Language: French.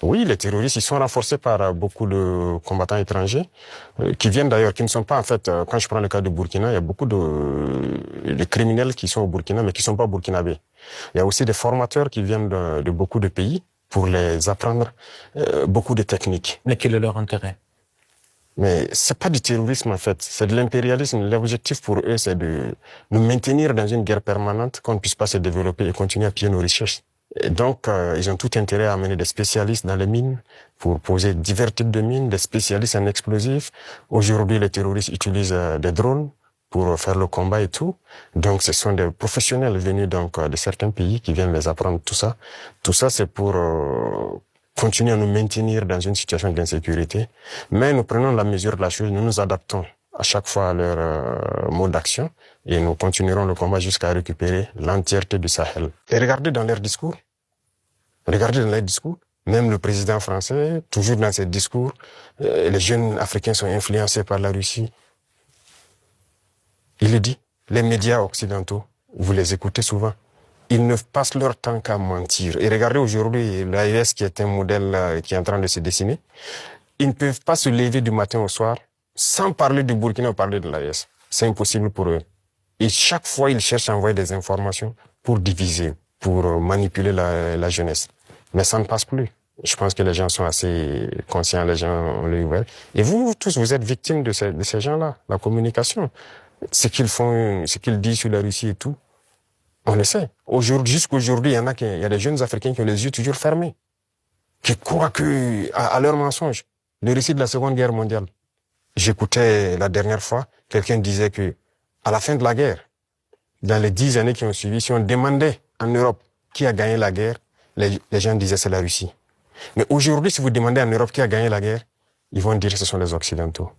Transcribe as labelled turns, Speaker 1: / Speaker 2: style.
Speaker 1: Oui, les terroristes, ils sont renforcés par beaucoup de combattants étrangers qui viennent d'ailleurs, qui ne sont pas en fait, quand je prends le cas de Burkina, il y a beaucoup de criminels qui sont au Burkina mais qui ne sont pas burkinabés. Il y a aussi des formateurs qui viennent de beaucoup de pays pour les apprendre beaucoup de techniques.
Speaker 2: Mais quel est leur intérêt?
Speaker 1: Mais c'est pas du terrorisme en fait, c'est de l'impérialisme. L'objectif pour eux, c'est de nous maintenir dans une guerre permanente, qu'on ne puisse pas se développer et continuer à piller nos richesses. Et donc, ils ont tout intérêt à amener des spécialistes dans les mines pour poser divers types de mines, des spécialistes en explosifs. Aujourd'hui, les terroristes utilisent des drones pour faire le combat et tout. Donc, ce sont des professionnels venus donc de certains pays qui viennent les apprendre tout ça. Tout ça, c'est pour continuer à nous maintenir dans une situation d'insécurité. Mais nous prenons la mesure de la chose, nous nous adaptons à chaque fois à leur mode d'action et nous continuerons le combat jusqu'à récupérer l'entièreté du Sahel. Et regardez dans leurs discours, même le président français, toujours dans ses discours, les jeunes africains sont influencés par la Russie. Il le dit, les médias occidentaux, vous les écoutez souvent, ils ne passent leur temps qu'à mentir. Et regardez aujourd'hui l'AES qui est un modèle qui est en train de se dessiner. Ils ne peuvent pas se lever du matin au soir sans parler du Burkina ou parler de l'AES. C'est impossible pour eux. Et chaque fois, ils cherchent à envoyer des informations pour diviser, pour manipuler la jeunesse. Mais ça ne passe plus. Je pense que les gens sont assez conscients, les gens ont l'œil ouvert. Et vous tous, vous êtes victimes de ces gens-là, la communication. Ce qu'ils font, ce qu'ils disent sur la Russie et tout, on le sait. Jusqu'aujourd'hui, il y a des jeunes Africains qui ont les yeux toujours fermés, qui croient à leurs mensonges. Le récit de la Seconde Guerre mondiale. J'écoutais la dernière fois, quelqu'un disait que à la fin de la guerre, dans les 10 années qui ont suivi, si on demandait en Europe qui a gagné la guerre, les gens disaient c'est la Russie. Mais aujourd'hui, si vous demandez en Europe qui a gagné la guerre, ils vont dire que ce sont les Occidentaux.